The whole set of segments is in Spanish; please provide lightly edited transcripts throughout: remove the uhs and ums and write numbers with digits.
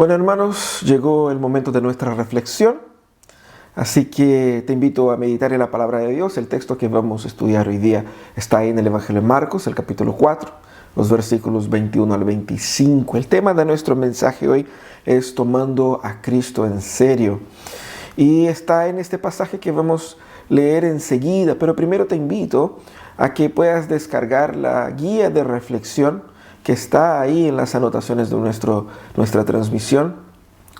Bueno, hermanos, llegó el momento de nuestra reflexión, así que te invito a meditar en la palabra de Dios. El texto que vamos a estudiar hoy día está ahí en el Evangelio de Marcos, el capítulo 4, los versículos 21 al 25. El tema de nuestro mensaje hoy es tomando a Cristo en serio. Y está en este pasaje que vamos a leer enseguida, pero primero te invito a que puedas descargar la guía de reflexión que está ahí en las anotaciones de nuestra transmisión.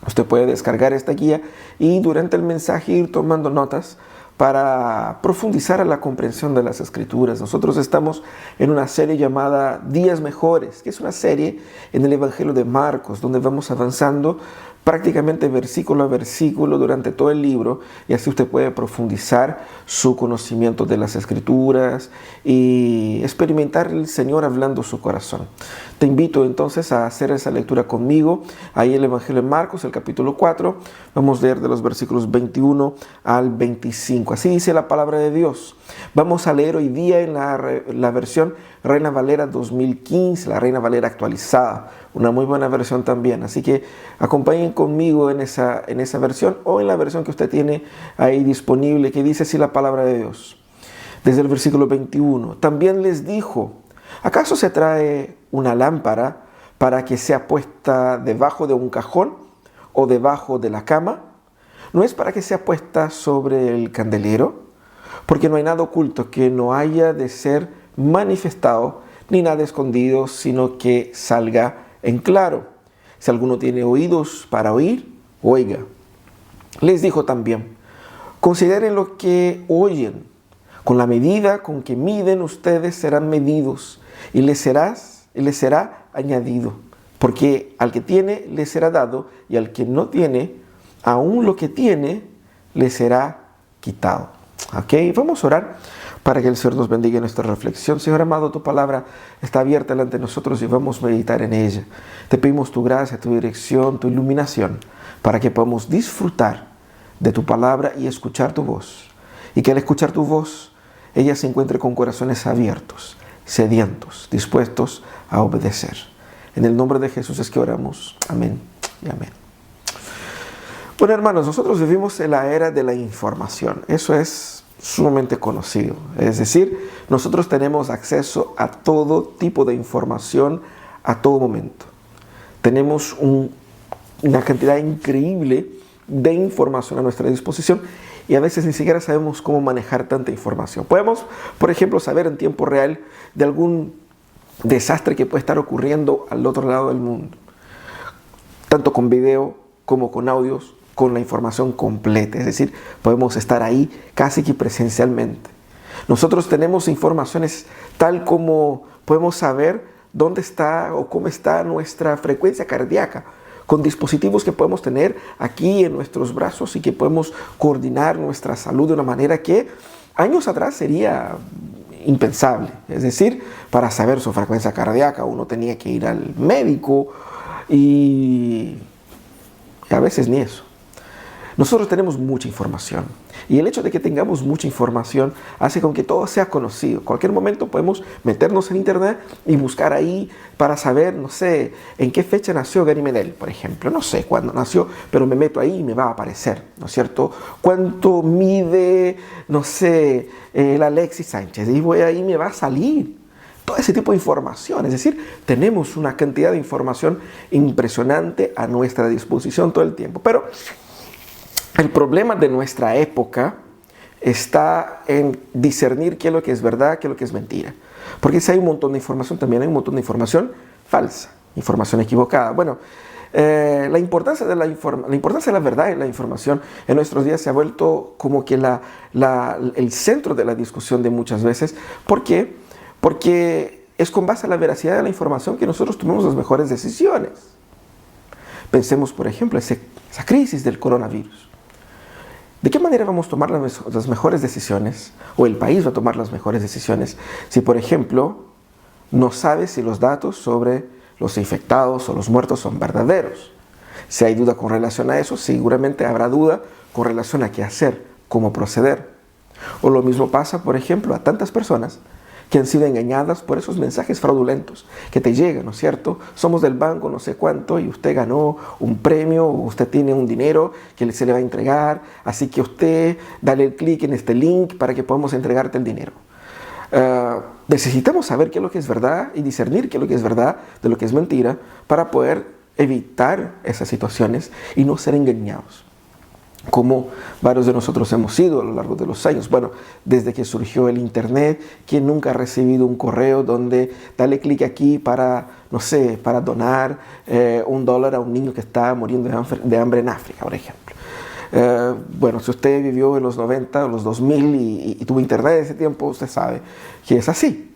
Usted puede descargar esta guía y durante el mensaje ir tomando notas para profundizar en la comprensión de las Escrituras. Nosotros estamos en una serie llamada Días Mejores, que es una serie en el Evangelio de Marcos, donde vamos avanzando prácticamente versículo a versículo durante todo el libro, y así usted puede profundizar su conocimiento de las Escrituras y experimentar el Señor hablando su corazón. Te invito entonces a hacer esa lectura conmigo, ahí el Evangelio de Marcos, el capítulo 4, vamos a leer de los versículos 21 al 25. Así dice la palabra de Dios. Vamos a leer hoy día en la versión Reina Valera 2015, la Reina Valera actualizada, una muy buena versión también. Así que acompañen conmigo en esa versión o en la versión que usted tiene ahí disponible, que dice así la palabra de Dios. Desde el versículo 21, también les dijo: ¿acaso se trae una lámpara para que sea puesta debajo de un cajón o debajo de la cama? ¿No es para que sea puesta sobre el candelero? Porque no hay nada oculto que no haya de ser manifestado, ni nada escondido, sino que salga en claro. Si alguno tiene oídos para oír, oiga. Les dijo también: consideren lo que oyen. Con la medida con que miden ustedes serán medidos, y les será añadido. Porque al que tiene le será dado, y al que no tiene, aún lo que tiene le será quitado. ¿Ok? Vamos a orar para que el Señor nos bendiga en nuestra reflexión. Señor amado, tu palabra está abierta delante de nosotros y vamos a meditar en ella. Te pedimos tu gracia, tu dirección, tu iluminación, para que podamos disfrutar de tu palabra y escuchar tu voz. Y que al escuchar tu voz, ella se encuentre con corazones abiertos, sedientos, dispuestos a obedecer. En el nombre de Jesús es que oramos. Amén y amén. Bueno, hermanos, nosotros vivimos en la era de la información. Eso es sumamente conocido. Es decir, nosotros tenemos acceso a todo tipo de información a todo momento. Tenemos una cantidad increíble de información a nuestra disposición y a veces ni siquiera sabemos cómo manejar tanta información. Podemos, por ejemplo, saber en tiempo real de algún desastre que puede estar ocurriendo al otro lado del mundo, tanto con video como con audios, con la información completa. Es decir, podemos estar ahí casi que presencialmente. Nosotros tenemos informaciones tal como podemos saber dónde está o cómo está nuestra frecuencia cardíaca, con dispositivos que podemos tener aquí en nuestros brazos y que podemos coordinar nuestra salud de una manera que años atrás sería impensable. Es decir, para saber su frecuencia cardíaca uno tenía que ir al médico y a veces ni eso. Nosotros tenemos mucha información y el hecho de que tengamos mucha información hace con que todo sea conocido. En cualquier momento podemos meternos en internet y buscar ahí para saber, no sé, en qué fecha nació Gary Medel, por ejemplo. No sé cuándo nació, pero me meto ahí y me va a aparecer, ¿no es cierto? ¿Cuánto mide, no sé, el Alexis Sánchez? Y voy ahí y me va a salir todo ese tipo de información. Es decir, tenemos una cantidad de información impresionante a nuestra disposición todo el tiempo. Pero el problema de nuestra época está en discernir qué es lo que es verdad, qué es lo que es mentira. Porque si hay un montón de información, también hay un montón de información falsa, información equivocada. Bueno, la importancia de la verdad y la información en nuestros días se ha vuelto como que el centro de la discusión de muchas veces. ¿Por qué? Porque es con base a la veracidad de la información que nosotros tomamos las mejores decisiones. Pensemos, por ejemplo, esa crisis del coronavirus. ¿De qué manera vamos a tomar las mejores decisiones? O el país va a tomar las mejores decisiones si, por ejemplo, no sabe si los datos sobre los infectados o los muertos son verdaderos. Si hay duda con relación a eso, seguramente habrá duda con relación a qué hacer, cómo proceder. O lo mismo pasa, por ejemplo, a tantas personas que han sido engañadas por esos mensajes fraudulentos que te llegan, ¿no es cierto? Somos del banco no sé cuánto y usted ganó un premio o usted tiene un dinero que se le va a entregar, así que usted dale el clic en este link para que podamos entregarte el dinero. Necesitamos saber qué es lo que es verdad y discernir qué es lo que es verdad de lo que es mentira para poder evitar esas situaciones y no ser engañados, como varios de nosotros hemos sido a lo largo de los años. Bueno, desde que surgió el internet, ¿quién nunca ha recibido un correo donde dale clic aquí para, no sé, para donar $1 a un niño que está muriendo de hambre en África, por ejemplo? Bueno, si usted vivió en los 90 o los 2000 y tuvo internet en ese tiempo, usted sabe que es así.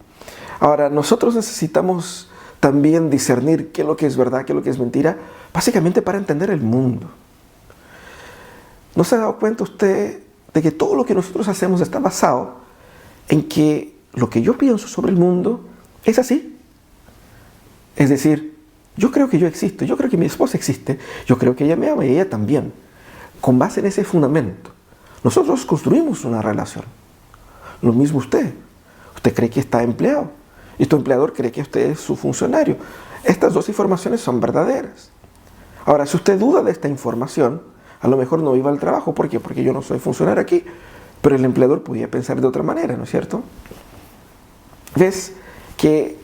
Ahora, nosotros necesitamos también discernir qué es lo que es verdad, qué es lo que es mentira, básicamente para entender el mundo. ¿No se ha dado cuenta usted de que todo lo que nosotros hacemos está basado en que lo que yo pienso sobre el mundo es así? Es decir, yo creo que yo existo, yo creo que mi esposa existe, yo creo que ella me ama y ella también. Con base en ese fundamento, nosotros construimos una relación. Lo mismo usted. Usted cree que está empleado y tu empleador cree que usted es su funcionario. Estas dos informaciones son verdaderas. Ahora, si usted duda de esta información, a lo mejor no iba al trabajo. ¿Por qué? Porque yo no soy funcionario aquí. Pero el empleador podía pensar de otra manera, ¿no es cierto? Ves que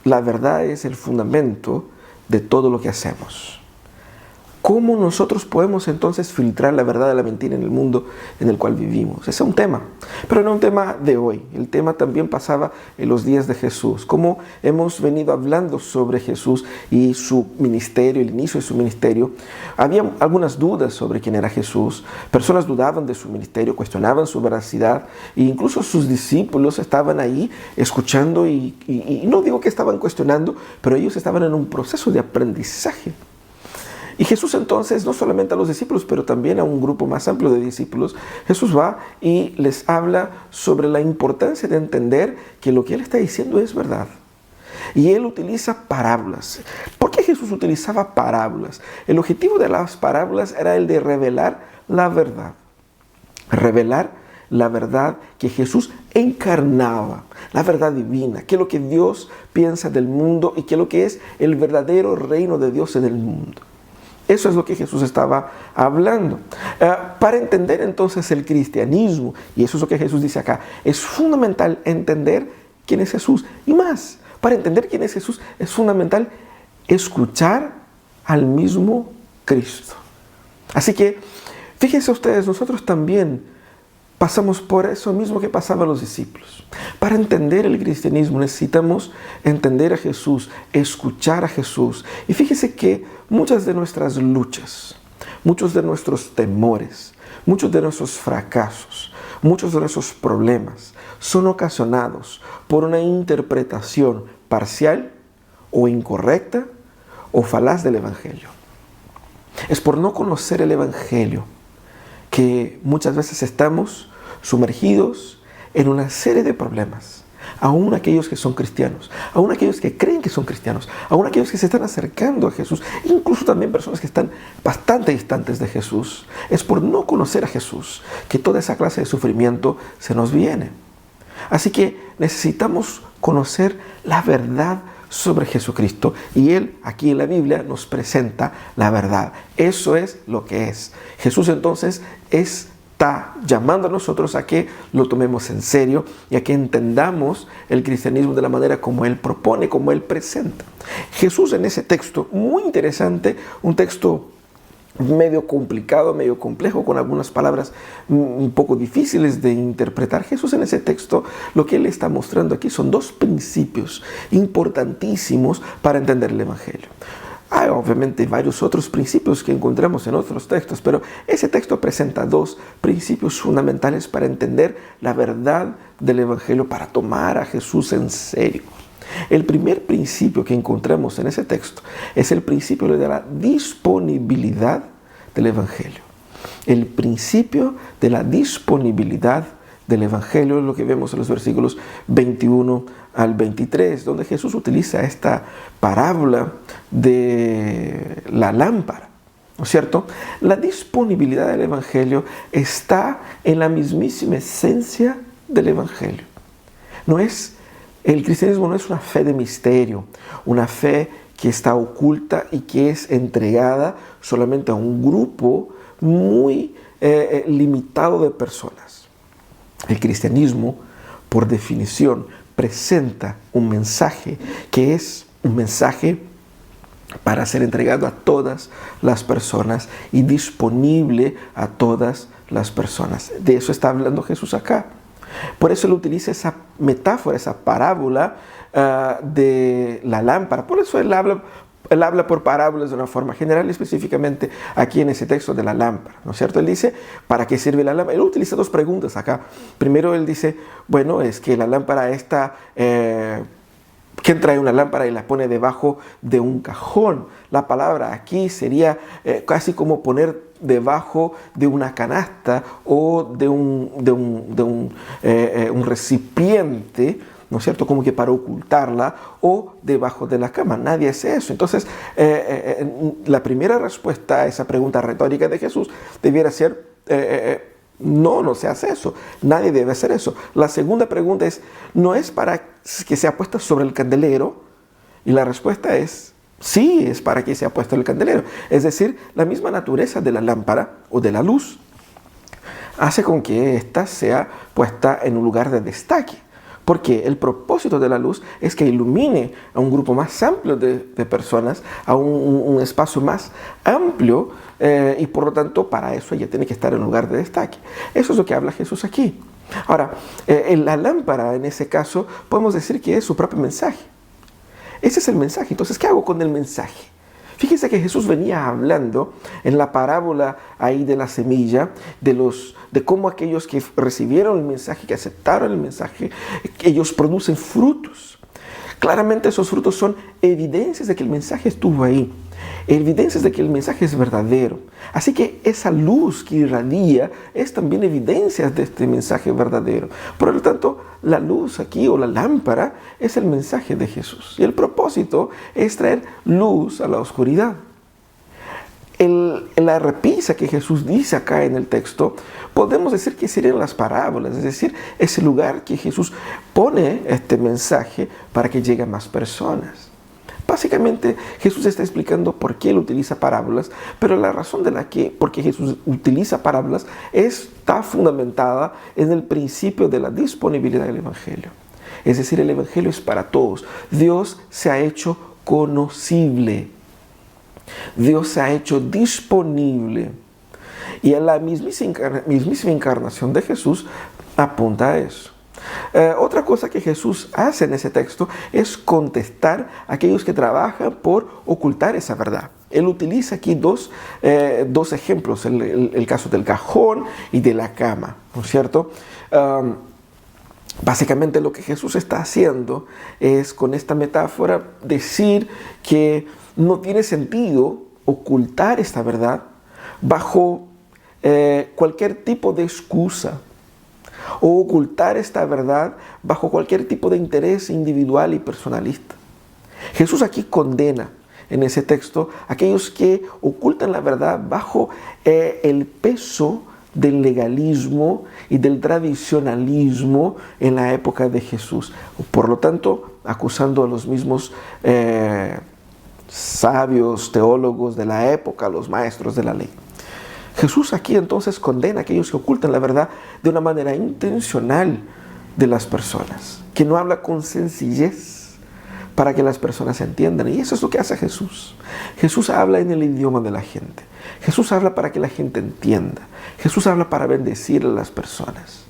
la verdad es el fundamento de todo lo que hacemos. ¿Cómo nosotros podemos entonces filtrar la verdad de la mentira en el mundo en el cual vivimos? Ese es un tema, pero no un tema de hoy. El tema también pasaba en los días de Jesús. Cómo hemos venido hablando sobre Jesús y su ministerio, el inicio de su ministerio. Había algunas dudas sobre quién era Jesús. Personas dudaban de su ministerio, cuestionaban su veracidad e incluso sus discípulos estaban ahí escuchando y no digo que estaban cuestionando, pero ellos estaban en un proceso de aprendizaje. Y Jesús entonces, no solamente a los discípulos, pero también a un grupo más amplio de discípulos, Jesús va y les habla sobre la importancia de entender que lo que Él está diciendo es verdad. Y Él utiliza parábolas. ¿Por qué Jesús utilizaba parábolas? El objetivo de las parábolas era el de revelar la verdad. Revelar la verdad que Jesús encarnaba, la verdad divina, qué es lo que Dios piensa del mundo y qué es lo que es el verdadero reino de Dios en el mundo. Eso es lo que Jesús estaba hablando. Para entender entonces el cristianismo, y eso es lo que Jesús dice acá, es fundamental entender quién es Jesús. Y más, para entender quién es Jesús, es fundamental escuchar al mismo Cristo. Así que, fíjense ustedes, nosotros también pasamos por eso mismo que pasaban los discípulos. Para entender el cristianismo necesitamos entender a Jesús, escuchar a Jesús. Y fíjese que muchas de nuestras luchas, muchos de nuestros temores, muchos de nuestros fracasos, muchos de nuestros problemas son ocasionados por una interpretación parcial o incorrecta o falaz del Evangelio. Es por no conocer el Evangelio que muchas veces estamos sumergidos en una serie de problemas. Aún aquellos que son cristianos, aún aquellos que creen que son cristianos, aún aquellos que se están acercando a Jesús, incluso también personas que están bastante distantes de Jesús. Es por no conocer a Jesús que toda esa clase de sufrimiento se nos viene. Así que necesitamos conocer la verdad sobre Jesucristo. Y Él, aquí en la Biblia, nos presenta la verdad. Eso es lo que es. Jesús entonces está llamando a nosotros a que lo tomemos en serio y a que entendamos el cristianismo de la manera como Él propone, como Él presenta. Jesús en ese texto, muy interesante, un texto medio complicado, medio complejo, con algunas palabras un poco difíciles de interpretar. Jesús en ese texto, lo que Él está mostrando aquí son dos principios importantísimos para entender el Evangelio. Hay obviamente varios otros principios que encontramos en otros textos, pero ese texto presenta dos principios fundamentales para entender la verdad del Evangelio, para tomar a Jesús en serio. El primer principio que encontramos en ese texto es el principio de la disponibilidad del Evangelio. El principio de la disponibilidad del Evangelio es lo que vemos en los versículos 21 al 23, donde Jesús utiliza esta parábola de la lámpara, ¿no es cierto? La disponibilidad del Evangelio está en la mismísima esencia del Evangelio. No es El cristianismo no es una fe de misterio, una fe que está oculta y que es entregada solamente a un grupo muy limitado de personas. El cristianismo, por definición, presenta un mensaje que es un mensaje para ser entregado a todas las personas y disponible a todas las personas. De eso está hablando Jesús acá. Por eso él utiliza esa metáfora, esa parábola de la lámpara. Por eso él habla por parábolas de una forma general, específicamente aquí en ese texto de la lámpara, ¿no es cierto? Él dice, ¿para qué sirve la lámpara? Él utiliza dos preguntas acá. Primero él dice, bueno, es que la lámpara está... ¿Quién trae una lámpara y la pone debajo de un cajón? La palabra aquí sería casi como poner debajo de una canasta o de un recipiente, ¿no es cierto? Como que para ocultarla, o debajo de la cama. Nadie hace eso. Entonces, la primera respuesta a esa pregunta retórica de Jesús debiera ser... no se hace eso. Nadie debe hacer eso. La segunda pregunta es, ¿no es para que sea puesta sobre el candelero? Y la respuesta es, sí, es para que sea puesta el candelero. Es decir, la misma naturaleza de la lámpara o de la luz hace con que ésta sea puesta en un lugar de destaque. Porque el propósito de la luz es que ilumine a un grupo más amplio de personas, a un espacio más amplio, y por lo tanto para eso ella tiene que estar en un lugar de destaque. Eso es lo que habla Jesús aquí. Ahora, la lámpara en ese caso podemos decir que es su propio mensaje. Ese es el mensaje. Entonces, ¿qué hago con el mensaje? Fíjense que Jesús venía hablando en la parábola ahí de la semilla, de cómo aquellos que recibieron el mensaje, que aceptaron el mensaje, ellos producen frutos. Claramente esos frutos son evidencias de que el mensaje estuvo ahí, evidencias de que el mensaje es verdadero. Así que esa luz que irradia es también evidencia de este mensaje verdadero. Por lo tanto, la luz aquí o la lámpara es el mensaje de Jesús. Y el propósito es traer luz a la oscuridad. La repisa que Jesús dice acá en el texto, podemos decir que serían las parábolas, es decir, ese lugar que Jesús pone este mensaje para que llegue a más personas. Básicamente Jesús está explicando por qué él utiliza parábolas, pero la razón por qué Jesús utiliza parábolas está fundamentada en el principio de la disponibilidad del Evangelio. Es decir, el Evangelio es para todos. Dios se ha hecho conocible. Dios se ha hecho disponible. Y en la mismísima encarnación de Jesús apunta a eso. Otra cosa que Jesús hace en ese texto es contestar a aquellos que trabajan por ocultar esa verdad. Él utiliza aquí dos ejemplos, el caso del cajón y de la cama, ¿no es cierto? Básicamente lo que Jesús está haciendo es, con esta metáfora, decir que no tiene sentido ocultar esta verdad bajo cualquier tipo de excusa, o ocultar esta verdad bajo cualquier tipo de interés individual y personalista. Jesús aquí condena en ese texto a aquellos que ocultan la verdad bajo el peso del legalismo y del tradicionalismo en la época de Jesús. Por lo tanto, acusando a los mismos sabios, teólogos de la época, los maestros de la ley. Jesús aquí entonces condena a aquellos que ocultan la verdad de una manera intencional de las personas, que no habla con sencillez para que las personas entiendan. Y eso es lo que hace Jesús. Jesús habla en el idioma de la gente. Jesús habla para que la gente entienda. Jesús habla para bendecir a las personas.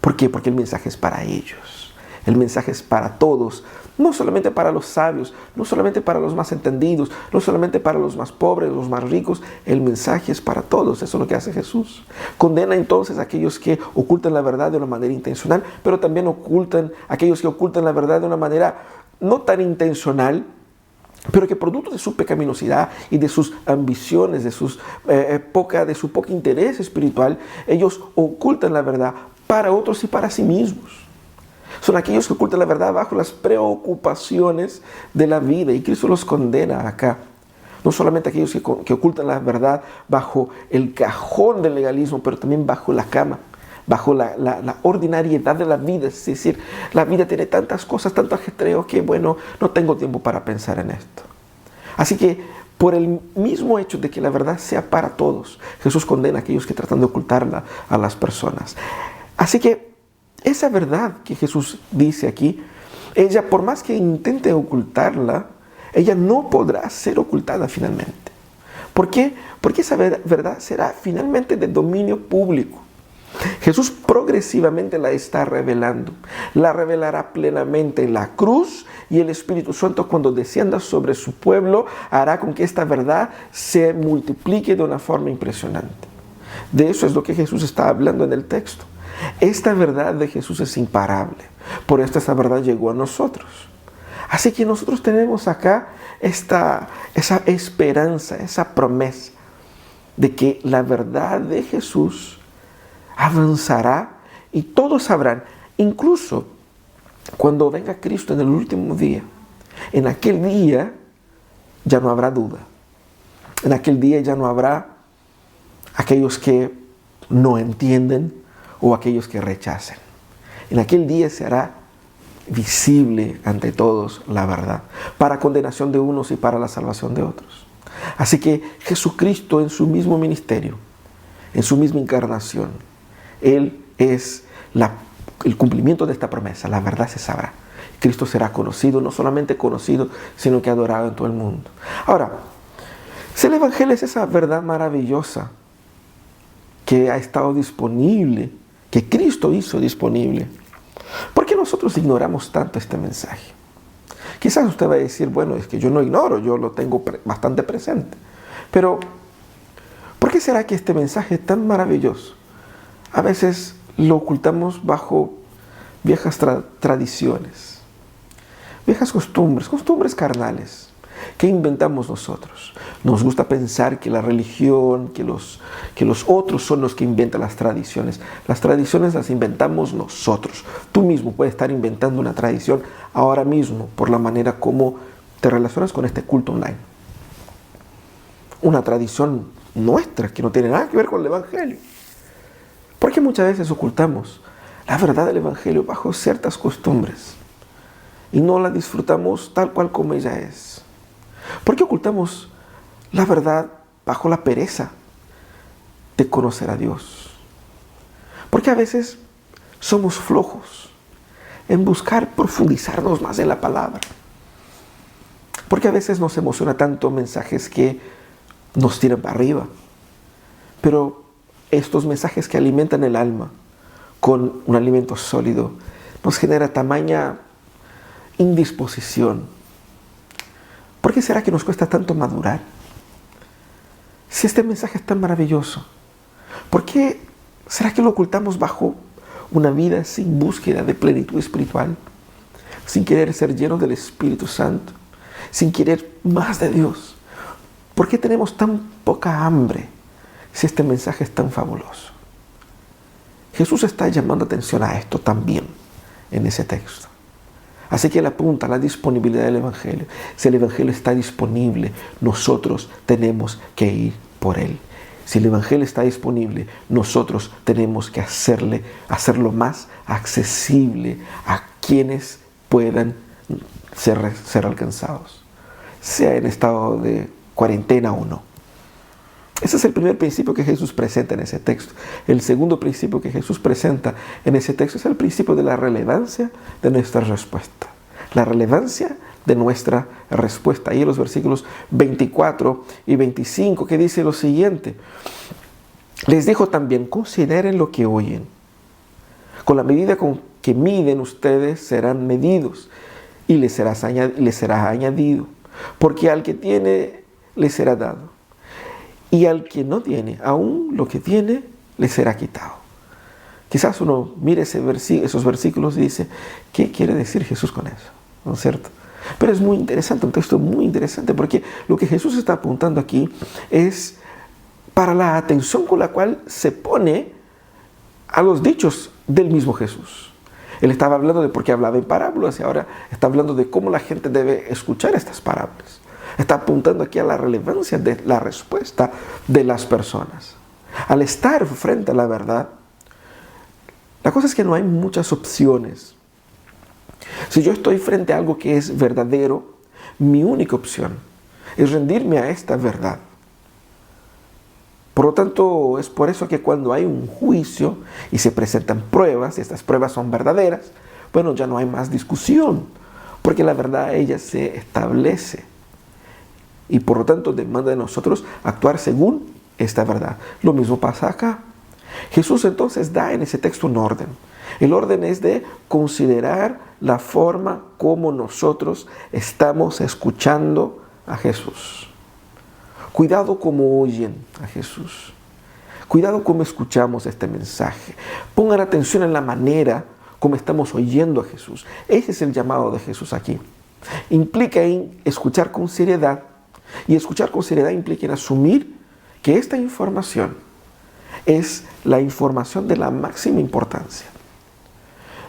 ¿Por qué? Porque el mensaje es para ellos. El mensaje es para todos, no solamente para los sabios, no solamente para los más entendidos, no solamente para los más pobres, los más ricos. El mensaje es para todos. Eso es lo que hace Jesús. Condena entonces a aquellos que ocultan la verdad de una manera intencional, pero también a aquellos que ocultan la verdad de una manera no tan intencional, pero que producto de su pecaminosidad y de sus ambiciones, de su poco interés espiritual, ellos ocultan la verdad para otros y para sí mismos. Son aquellos que ocultan la verdad bajo las preocupaciones de la vida, y Cristo los condena acá. No solamente aquellos que ocultan la verdad bajo el cajón del legalismo, pero también bajo la cama. bajo la ordinariedad de la vida. Es decir, la vida tiene tantas cosas, tanto ajetreo, que bueno, no tengo tiempo para pensar en esto. Así que por el mismo hecho de que la verdad sea para todos, Jesús condena a aquellos que tratan de ocultarla a las personas. Así que esa verdad que Jesús dice aquí, ella, por más que intente ocultarla, ella no podrá ser ocultada finalmente. ¿Por qué? Porque esa verdad será finalmente de dominio público. Jesús progresivamente la está revelando. La revelará plenamente en la cruz, y el Espíritu Santo, cuando descienda sobre su pueblo, hará con que esta verdad se multiplique de una forma impresionante. De eso es lo que Jesús está hablando en el texto. Esta verdad de Jesús es imparable. Por esto esta verdad llegó a nosotros. Así que nosotros tenemos acá esa esperanza, esa promesa de que la verdad de Jesús avanzará y todos sabrán, incluso cuando venga Cristo en el último día. En aquel día ya no habrá duda. En aquel día ya no habrá aquellos que no entienden o aquellos que rechacen. En aquel día se hará visible ante todos la verdad, para condenación de unos y para la salvación de otros. Así que Jesucristo, en su mismo ministerio, en su misma encarnación, Él es el cumplimiento de esta promesa. La verdad se sabrá. Cristo será conocido, no solamente conocido, sino que adorado en todo el mundo. Ahora, si el Evangelio es esa verdad maravillosa que ha estado disponible, que Cristo hizo disponible, ¿por qué nosotros ignoramos tanto este mensaje? Quizás usted va a decir, bueno, es que yo no ignoro, yo lo tengo bastante presente. Pero, ¿por qué será que este mensaje tan maravilloso a veces lo ocultamos bajo viejas tradiciones, viejas costumbres carnales que inventamos nosotros? Nos gusta pensar que la religión, que los otros son los que inventan las tradiciones. Las tradiciones las inventamos nosotros. Tú mismo puedes estar inventando una tradición ahora mismo por la manera como te relacionas con este culto online. Una tradición nuestra que no tiene nada que ver con el Evangelio. Porque muchas veces ocultamos la verdad del Evangelio bajo ciertas costumbres y no la disfrutamos tal cual como ella es. ¿Por qué ocultamos la verdad bajo la pereza de conocer a Dios? Porque a veces somos flojos en buscar profundizarnos más en la palabra. Porque a veces nos emociona tanto mensajes que nos tiran para arriba. Pero estos mensajes que alimentan el alma con un alimento sólido nos genera tamaña indisposición. ¿Por qué será que nos cuesta tanto madurar? Si este mensaje es tan maravilloso, ¿por qué será que lo ocultamos bajo una vida sin búsqueda de plenitud espiritual? Sin querer ser llenos del Espíritu Santo, sin querer más de Dios. ¿Por qué tenemos tan poca hambre si este mensaje es tan fabuloso? Jesús está llamando atención a esto también en ese texto. Así que él apunta a la disponibilidad del Evangelio. Si el Evangelio está disponible, nosotros tenemos que ir por él. Si el Evangelio está disponible, nosotros tenemos que hacerlo más accesible a quienes puedan ser alcanzados, sea en estado de cuarentena o no. Ese es el primer principio que Jesús presenta en ese texto. El segundo principio que Jesús presenta en ese texto es el principio de la relevancia de nuestra respuesta. La relevancia de nuestra respuesta. Ahí en los versículos 24 y 25 que dice lo siguiente. Les dijo también, consideren lo que oyen. Con la medida con que miden ustedes serán medidos y les será añadido. Porque al que tiene le será dado. Y al que no tiene, aún lo que tiene, le será quitado. Quizás uno mire esos versículos y dice, ¿qué quiere decir Jesús con eso? ¿No es cierto? Pero es muy interesante, un texto muy interesante, porque lo que Jesús está apuntando aquí es para la atención con la cual se pone a los dichos del mismo Jesús. Él estaba hablando de por qué hablaba en parábolas y ahora está hablando de cómo la gente debe escuchar estas parábolas. Está apuntando aquí a la relevancia de la respuesta de las personas. Al estar frente a la verdad, La cosa es que no hay muchas opciones. Si yo estoy frente a algo que es verdadero, mi única opción es rendirme a esta verdad. Por lo tanto, es por eso que cuando hay un juicio y se presentan pruebas, y estas pruebas son verdaderas, bueno, ya no hay más discusión, porque la verdad ella se establece. Y por lo tanto demanda de nosotros actuar según esta verdad. Lo mismo pasa acá. Jesús entonces da en ese texto un orden. El orden es de considerar la forma como nosotros estamos escuchando a Jesús. Cuidado cómo oyen a Jesús. Cuidado cómo escuchamos este mensaje. Pongan atención en la manera como estamos oyendo a Jesús. Ese es el llamado de Jesús aquí. Implica en escuchar con seriedad. Y escuchar con seriedad implica en asumir que esta información es la información de la máxima importancia.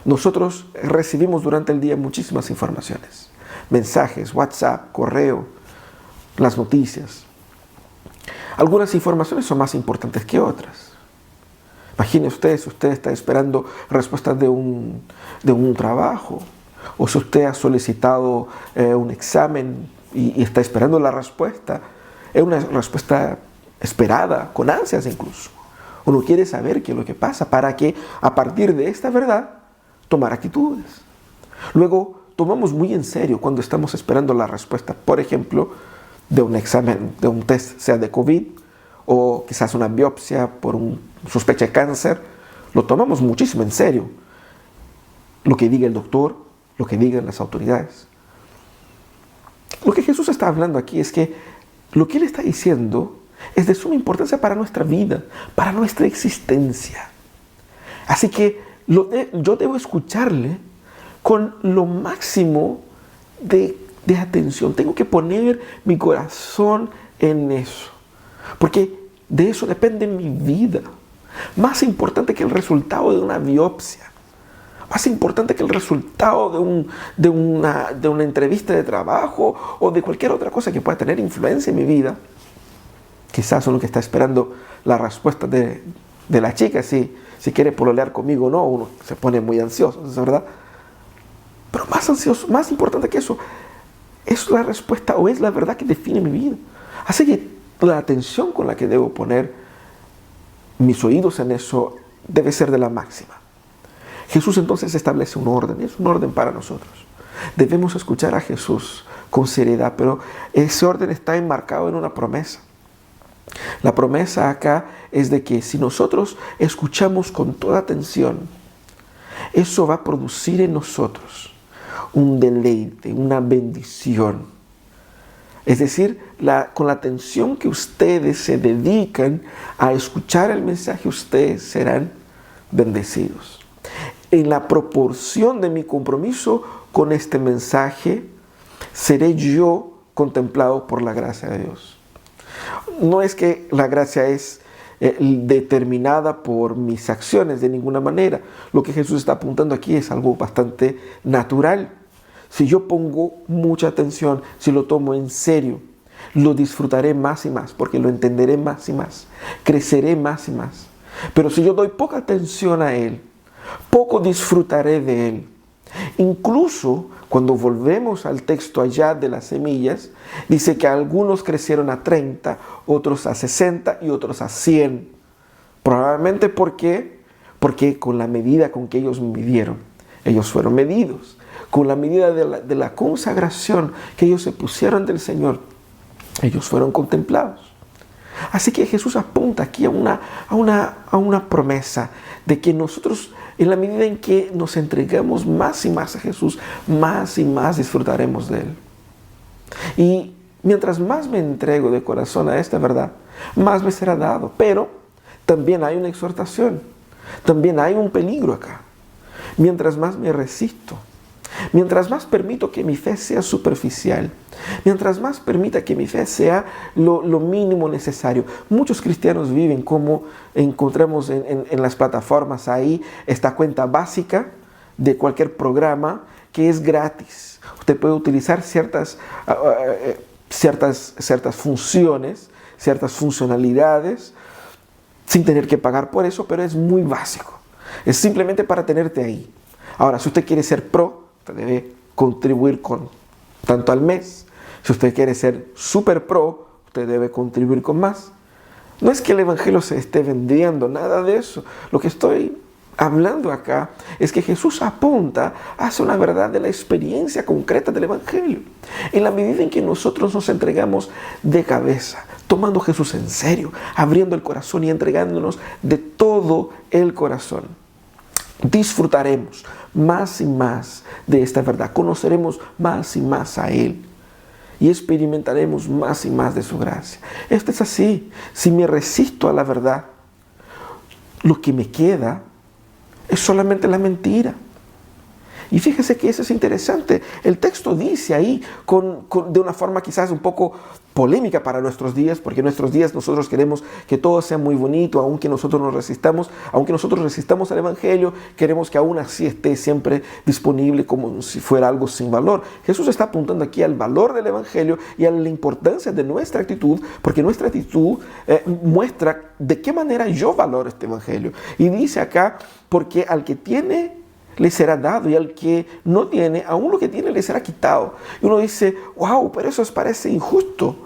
Nosotros recibimos durante el día muchísimas informaciones. Mensajes, WhatsApp, correo, las noticias. Algunas informaciones son más importantes que otras. Imagine usted, si usted está esperando respuestas de un trabajo, o si usted ha solicitado un examen y está esperando la respuesta, es una respuesta esperada, con ansias incluso. Uno quiere saber qué es lo que pasa para que a partir de esta verdad tomar actitudes. Luego, tomamos muy en serio cuando estamos esperando la respuesta, por ejemplo, de un examen, de un test, sea de COVID, o quizás una biopsia por un sospecha de cáncer. Lo tomamos muchísimo en serio. Lo que diga el doctor, lo que digan las autoridades. Lo que Jesús está hablando aquí es que lo que Él está diciendo es de suma importancia para nuestra vida, para nuestra existencia. Así que yo debo escucharle con lo máximo de atención. Tengo que poner mi corazón en eso, porque de eso depende mi vida. Más importante que el resultado de una biopsia, más importante que el resultado de una entrevista de trabajo o de cualquier otra cosa que pueda tener influencia en mi vida. Quizás uno que está esperando la respuesta de la chica, si quiere pololear conmigo o no, uno se pone muy ansioso, ¿es verdad? Pero más ansioso, más importante que eso, es la respuesta o es la verdad que define mi vida. Así que la atención con la que debo poner mis oídos en eso debe ser de la máxima. Jesús entonces establece un orden, es un orden para nosotros. Debemos escuchar a Jesús con seriedad, pero ese orden está enmarcado en una promesa. La promesa acá es de que si nosotros escuchamos con toda atención, eso va a producir en nosotros un deleite, una bendición. Es decir, con la atención que ustedes se dedican a escuchar el mensaje, ustedes serán bendecidos. En la proporción de mi compromiso con este mensaje, seré yo contemplado por la gracia de Dios. No es que la gracia es determinada por mis acciones de ninguna manera. Lo que Jesús está apuntando aquí es algo bastante natural. Si yo pongo mucha atención, si lo tomo en serio, lo disfrutaré más y más, porque lo entenderé más y más, creceré más y más. Pero si yo doy poca atención a Él, poco disfrutaré de Él. Incluso cuando volvemos al texto allá de las semillas, dice que algunos crecieron a 30, otros a 60 y otros a 100. Probablemente porque con la medida con que ellos midieron, ellos fueron medidos. Con la medida de la consagración que ellos se pusieron del Señor, ellos fueron contemplados. Así que Jesús apunta aquí a una promesa de que nosotros, en la medida en que nos entregamos más y más a Jesús, más y más disfrutaremos de Él. Y mientras más me entrego de corazón a esta verdad, más me será dado. Pero también hay una exhortación, también hay un peligro acá. Mientras más me resisto, mientras más permito que mi fe sea superficial, mientras más permita que mi fe sea lo mínimo necesario. Muchos cristianos viven como encontramos en las plataformas ahí, esta cuenta básica de cualquier programa que es gratis. Usted puede utilizar ciertas funciones, ciertas funcionalidades, sin tener que pagar por eso, pero es muy básico. Es simplemente para tenerte ahí. Ahora, si usted quiere ser pro, usted debe contribuir con tanto al mes. Si usted quiere ser super pro, usted debe contribuir con más. No es que el Evangelio se esté vendiendo, nada de eso. Lo que estoy hablando acá es que Jesús apunta hacia una verdad de la experiencia concreta del Evangelio. En la medida en que nosotros nos entregamos de cabeza, tomando a Jesús en serio, abriendo el corazón y entregándonos de todo el corazón, disfrutaremos más y más de esta verdad, conoceremos más y más a Él y experimentaremos más y más de su gracia. Esto es así. Si me resisto a la verdad, lo que me queda es solamente la mentira. Y fíjese que eso es interesante. El texto dice ahí, de una forma quizás un poco polémica para nuestros días, porque en nuestros días nosotros queremos que todo sea muy bonito, aunque nosotros resistamos al Evangelio, queremos que aún así esté siempre disponible como si fuera algo sin valor. Jesús está apuntando aquí al valor del Evangelio y a la importancia de nuestra actitud, porque nuestra actitud muestra de qué manera yo valoro este Evangelio. Y dice acá, porque al que tiene le será dado, y al que no tiene, aún lo que tiene le será quitado. Y uno dice, wow, pero eso parece injusto.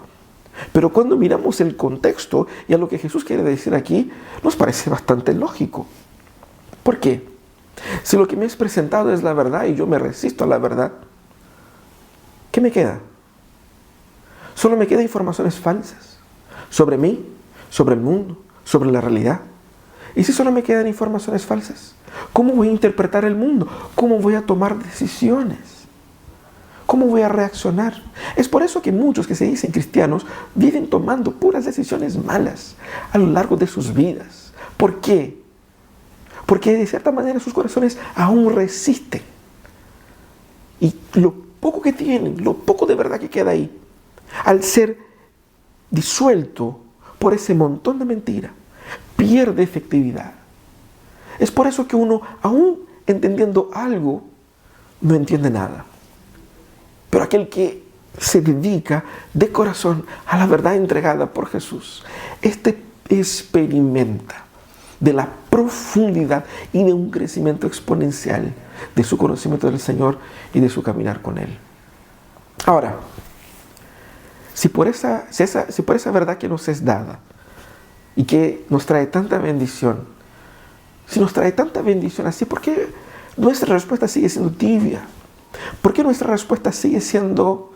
Pero cuando miramos el contexto y a lo que Jesús quiere decir aquí, nos parece bastante lógico. ¿Por qué? Si lo que me es presentado es la verdad y yo me resisto a la verdad, ¿qué me queda? Solo me quedan informaciones falsas sobre mí, sobre el mundo, sobre la realidad. ¿Y si solo me quedan informaciones falsas? ¿Cómo voy a interpretar el mundo? ¿Cómo voy a tomar decisiones? ¿Cómo voy a reaccionar? Es por eso que muchos que se dicen cristianos viven tomando puras decisiones malas a lo largo de sus vidas. ¿Por qué? Porque de cierta manera sus corazones aún resisten. Y lo poco que tienen, lo poco de verdad que queda ahí, al ser disuelto por ese montón de mentira, pierde efectividad. Es por eso que uno, aún entendiendo algo, no entiende nada. Pero aquel que se dedica de corazón a la verdad entregada por Jesús, experimenta de la profundidad y de un crecimiento exponencial de su conocimiento del Señor y de su caminar con Él. Ahora, si por esa verdad que nos es dada y que nos trae tanta bendición, si nos trae tanta bendición así, ¿por qué nuestra respuesta sigue siendo tibia? ¿Por qué nuestra respuesta sigue siendo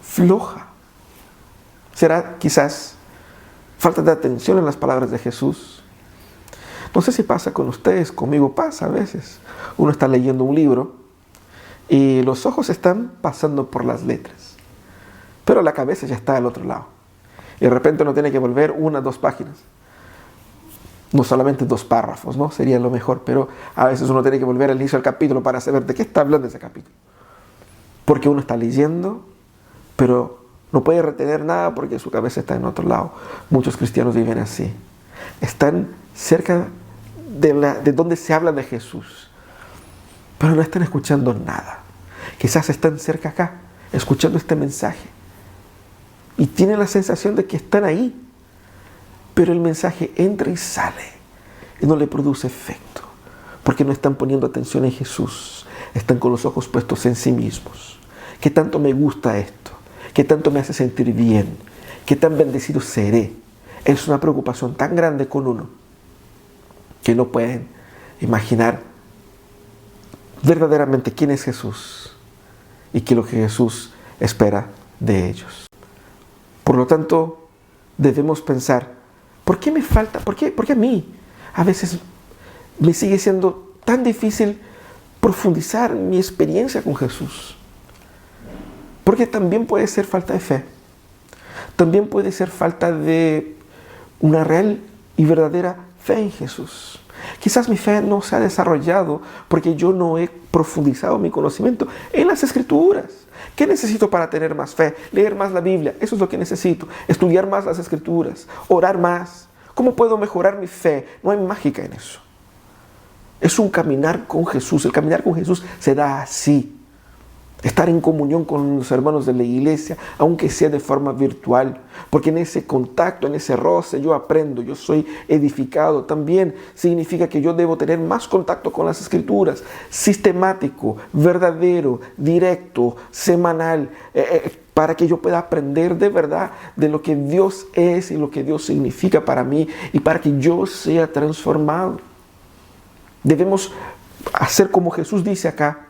floja? ¿Será quizás falta de atención en las palabras de Jesús? No sé si pasa con ustedes, conmigo pasa a veces. Uno está leyendo un libro y los ojos están pasando por las letras, pero la cabeza ya está al otro lado. Y de repente uno tiene que volver 1 o 2 páginas. No solamente 2 párrafos, ¿no? Sería lo mejor, pero a veces uno tiene que volver al inicio del capítulo para saber de qué está hablando ese capítulo. Porque uno está leyendo, pero no puede retener nada porque su cabeza está en otro lado. Muchos cristianos viven así. Están cerca de donde se habla de Jesús, pero no están escuchando nada. Quizás están cerca acá, escuchando este mensaje, y tienen la sensación de que están ahí, pero el mensaje entra y sale y no le produce efecto, porque no están poniendo atención en Jesús, están con los ojos puestos en sí mismos. ¿Qué tanto me gusta esto? ¿Qué tanto me hace sentir bien? ¿Qué tan bendecido seré? Es una preocupación tan grande con uno que no pueden imaginar verdaderamente quién es Jesús y qué es lo que Jesús espera de ellos. Por lo tanto, debemos pensar, ¿por qué me falta? ¿Por qué a mí a veces me sigue siendo tan difícil profundizar mi experiencia con Jesús? Porque también puede ser falta de fe. También puede ser falta de una real y verdadera fe en Jesús. Quizás mi fe no se ha desarrollado porque yo no he profundizado mi conocimiento en las Escrituras. ¿Qué necesito para tener más fe? Leer más la Biblia, eso es lo que necesito. Estudiar más las Escrituras, orar más. ¿Cómo puedo mejorar mi fe? No hay mágica en eso. Es un caminar con Jesús. El caminar con Jesús se da así. Estar en comunión con los hermanos de la iglesia, aunque sea de forma virtual, porque en ese contacto, en ese roce, yo aprendo, yo soy edificado. También significa que yo debo tener más contacto con las Escrituras, sistemático, verdadero, directo, semanal, para que yo pueda aprender de verdad de lo que Dios es y lo que Dios significa para mí y para que yo sea transformado. Debemos hacer como Jesús dice acá,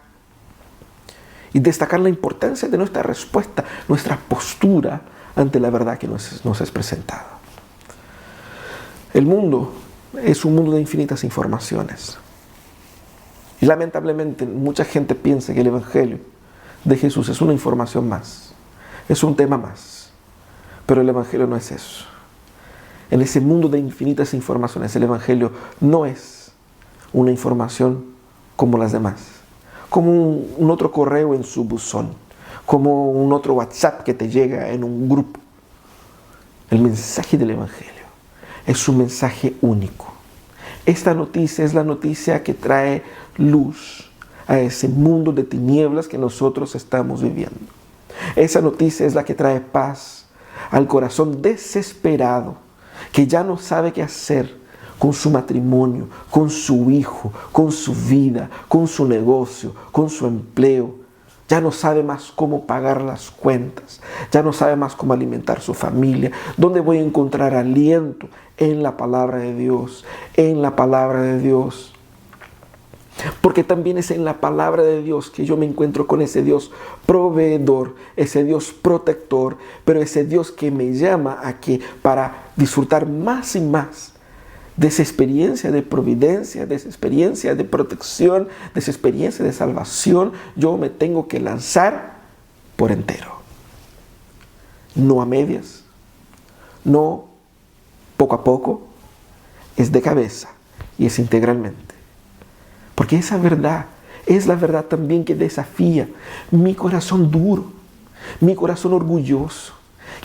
y destacar la importancia de nuestra respuesta, nuestra postura ante la verdad que nos es presentada. El mundo es un mundo de infinitas informaciones. Y lamentablemente mucha gente piensa que el Evangelio de Jesús es una información más, es un tema más. Pero el Evangelio no es eso. En ese mundo de infinitas informaciones, el Evangelio no es una información como las demás. Como un otro correo en su buzón, como un otro WhatsApp que te llega en un grupo. El mensaje del Evangelio es un mensaje único. Esta noticia es la noticia que trae luz a ese mundo de tinieblas que nosotros estamos viviendo. Esa noticia es la que trae paz al corazón desesperado, que ya no sabe qué hacer con su matrimonio, con su hijo, con su vida, con su negocio, con su empleo. Ya no sabe más cómo pagar las cuentas, ya no sabe más cómo alimentar su familia. ¿Dónde voy a encontrar aliento? En la palabra de Dios, en la palabra de Dios. Porque también es en la palabra de Dios que yo me encuentro con ese Dios proveedor, ese Dios protector, pero ese Dios que me llama a que para disfrutar más y más de esa experiencia de providencia, de esa experiencia de protección, de esa experiencia de salvación, yo me tengo que lanzar por entero. No a medias, no poco a poco, es de cabeza y es integralmente. Porque esa verdad es la verdad también que desafía mi corazón duro, mi corazón orgulloso,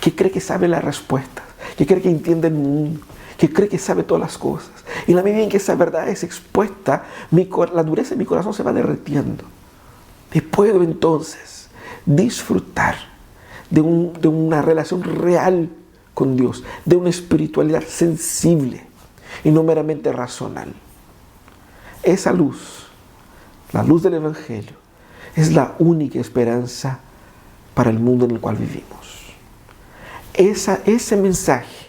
que cree que sabe la respuesta, que cree que entiende el mundo, que cree que sabe todas las cosas. Y en la medida en que esa verdad es expuesta, la dureza de mi corazón se va derritiendo. Y puedo entonces disfrutar de una relación real con Dios, de una espiritualidad sensible y no meramente racional. Esa luz, la luz del Evangelio, es la única esperanza para el mundo en el cual vivimos. Ese mensaje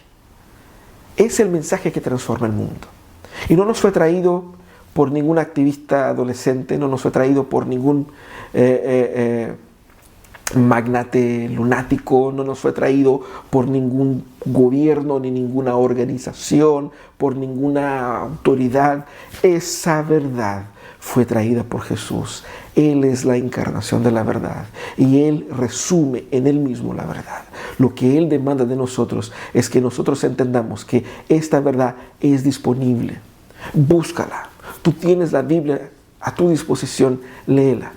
es el mensaje que transforma el mundo. Y no nos fue traído por ningún activista adolescente, no nos fue traído por ningún magnate lunático, no nos fue traído por ningún gobierno ni ninguna organización, por ninguna autoridad. Esa verdad fue traída por Jesús. Él es la encarnación de la verdad y Él resume en Él mismo la verdad. Lo que Él demanda de nosotros es que nosotros entendamos que esta verdad es disponible. Búscala. Tú tienes la Biblia a tu disposición, léela.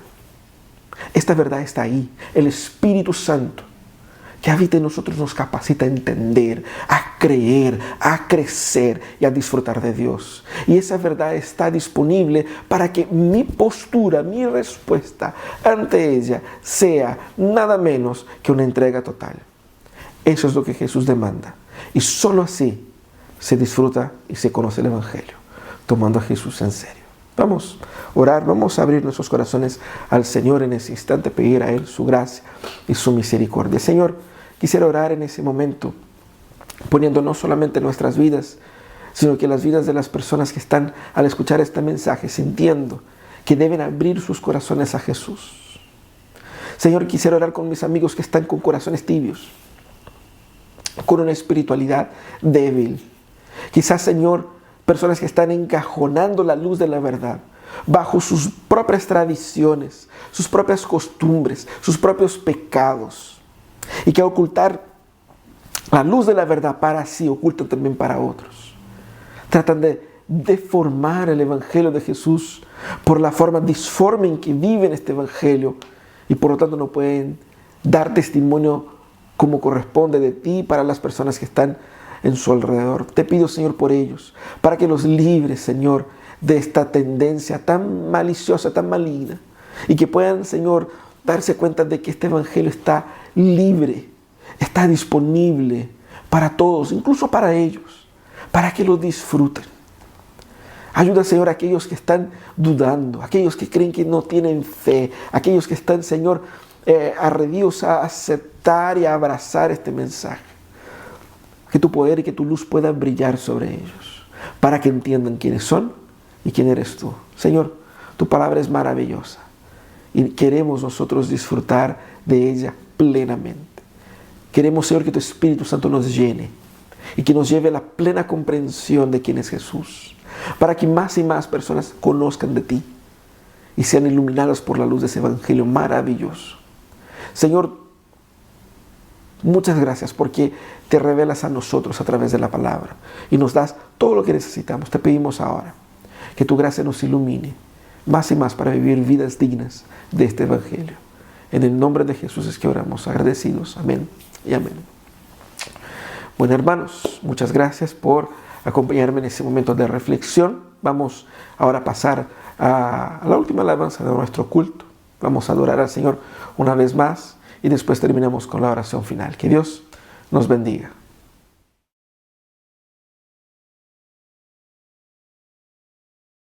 Esta verdad está ahí. El Espíritu Santo que habita en nosotros nos capacita a entender, a creer, a crecer y a disfrutar de Dios. Y esa verdad está disponible para que mi postura, mi respuesta ante ella sea nada menos que una entrega total. Eso es lo que Jesús demanda. Y solo así se disfruta y se conoce el Evangelio, tomando a Jesús en serio. Vamos a orar, vamos a abrir nuestros corazones al Señor en ese instante, pedir a Él su gracia y su misericordia. Señor, quisiera orar en ese momento, poniendo no solamente nuestras vidas, sino que las vidas de las personas que están al escuchar este mensaje, sintiendo que deben abrir sus corazones a Jesús. Señor, quisiera orar con mis amigos que están con corazones tibios, con una espiritualidad débil. Quizás, Señor, personas que están encajonando la luz de la verdad bajo sus propias tradiciones, sus propias costumbres, sus propios pecados. Y que ocultar la luz de la verdad para sí, ocultan también para otros. Tratan de deformar el Evangelio de Jesús por la forma disforme en que viven este Evangelio. Y por lo tanto no pueden dar testimonio como corresponde de ti para las personas que están en su alrededor. Te pido, Señor, por ellos, para que los libres, Señor, de esta tendencia tan maliciosa, tan maligna, y que puedan, Señor, darse cuenta de que este evangelio está libre, está disponible para todos, incluso para ellos, para que lo disfruten. Ayuda, Señor, a aquellos que están dudando, aquellos que creen que no tienen fe, aquellos que están, Señor, arredidos a aceptar y a abrazar este mensaje. Que tu poder y que tu luz puedan brillar sobre ellos, para que entiendan quiénes son y quién eres tú. Señor, tu palabra es maravillosa y queremos nosotros disfrutar de ella plenamente. Queremos, Señor, que tu Espíritu Santo nos llene y que nos lleve a la plena comprensión de quién es Jesús, para que más y más personas conozcan de ti y sean iluminadas por la luz de ese evangelio maravilloso. Señor, muchas gracias porque te revelas a nosotros a través de la palabra y nos das todo lo que necesitamos. Te pedimos ahora que tu gracia nos ilumine más y más para vivir vidas dignas de este evangelio. En el nombre de Jesús es que oramos, agradecidos. Amén y amén. Bueno, hermanos, muchas gracias por acompañarme en este momento de reflexión. Vamos ahora a pasar a la última alabanza de nuestro culto. Vamos a adorar al Señor una vez más y después terminamos con la oración final. Que Dios nos bendiga.